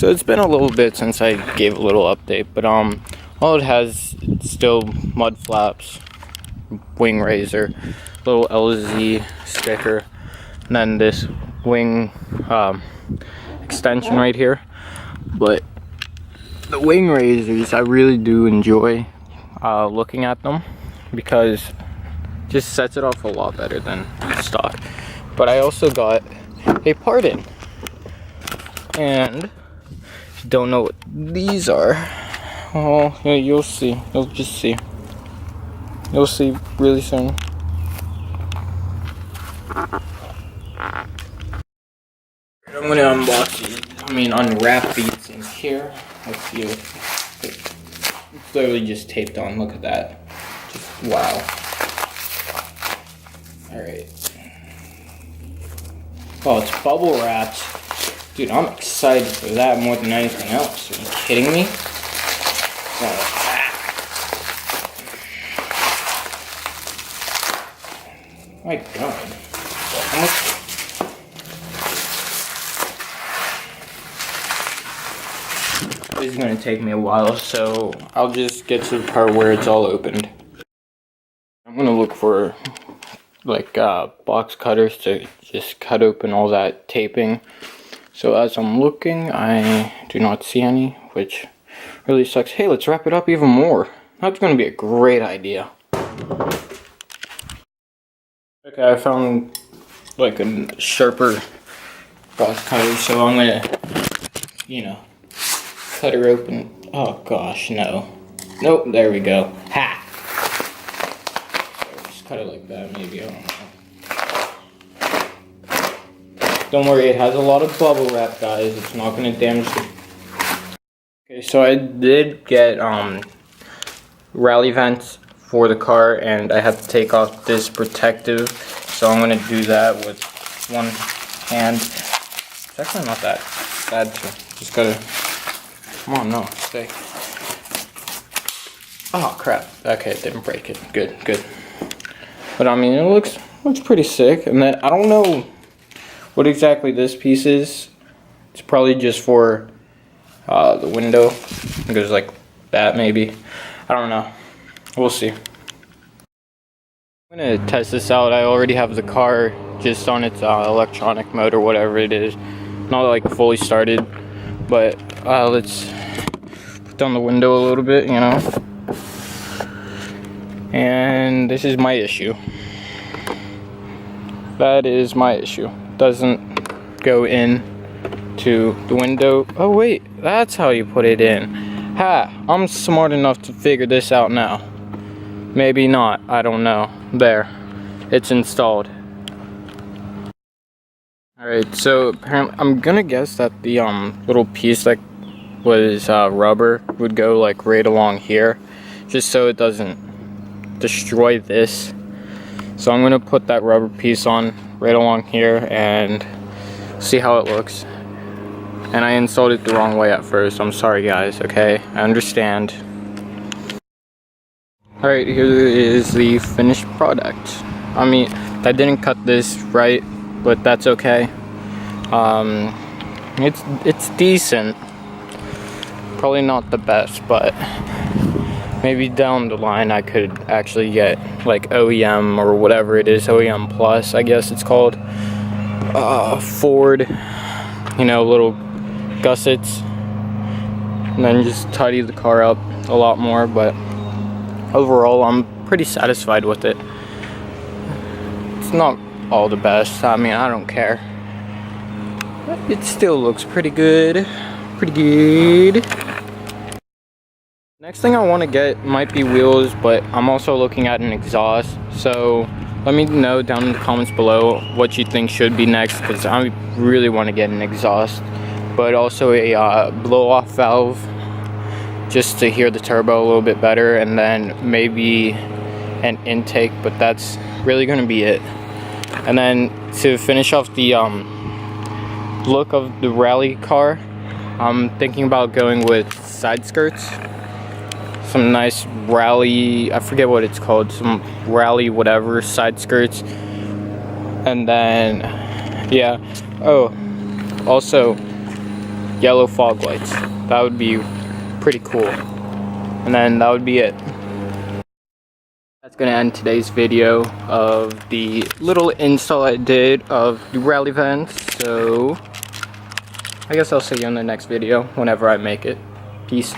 So it's been a little bit since I gave a little update, but all it has still mud flaps, wing raiser, little LZ sticker, and then this wing extension right here. But the wing raisers, I really do enjoy looking at them because it just sets it off a lot better than stock. But I also got a part in, and if you don't know what these are, oh yeah, you'll see. You'll just see. You'll see really soon. I'm gonna unbox these. Unwrap these in here. Let's see if it's literally just taped on. Look at that. Just wow. Alright. Oh, it's bubble wrapped. Dude, I'm excited for that more than anything else. Are you kidding me? My God. This is going to take me a while, so I'll just get to the part where it's all opened. I'm going to look for like box cutters to just cut open all that taping. So as I'm looking, I do not see any, which really sucks. Hey, let's wrap it up even more. That's going to be a great idea. Okay, I found like a sharper box cutter, so I'm going to, cut her open. Oh gosh, no. Nope, there we go. Ha! Just cut it like that, maybe. I don't know. Don't worry, it has a lot of bubble wrap, guys. It's not gonna damage the... Okay, so I did get rally vents for the car, and I have to take off this protective. So I'm gonna do that with one hand. It's actually not that bad to. Just gotta. Come on, no, stay. Oh crap. Okay, it didn't break it. Good, good. But it looks pretty sick. And then I don't know what exactly this piece is. It's probably just for the window. It goes like that, maybe. I don't know. We'll see. I'm gonna test this out. I already have the car just on its electronic mode or whatever it is. Not like fully started, but let's put down the window a little bit, and this is my issue. That is my issue. Doesn't go in to the window. Oh wait, that's how you put it in. Ha, I'm smart enough to figure this out now. Maybe not, I don't know. There, it's installed. Alright, so apparently, I'm gonna guess that the little piece that was rubber would go like right along here, just so it doesn't destroy this. So I'm gonna put that rubber piece on right along here and see how it looks. And I installed it the wrong way at first. I'm sorry guys, okay? I understand. Alright, here is the finished product. I didn't cut this right, but that's okay. It's decent. Probably not the best, but maybe down the line I could actually get like OEM or whatever it is, OEM Plus, I guess it's called. Ford, little gussets, and then just tidy the car up a lot more. But overall, I'm pretty satisfied with it. It's not all the best. I don't care. It still looks pretty good. Pretty good. Next thing I want to get might be wheels, but I'm also looking at an exhaust. So let me know down in the comments below what you think should be next, because I really want to get an exhaust. But also a blow-off valve, just to hear the turbo a little bit better, and then maybe an intake, but that's really going to be it. And then to finish off the look of the rally car, I'm thinking about going with side skirts. Some nice rally, I forget what it's called, some rally whatever side skirts. And then, yeah. Oh, also, yellow fog lights. That would be pretty cool. And then that would be it. That's gonna end today's video of the little install I did of the rally vents. So I guess I'll see you in the next video whenever I make it. Peace.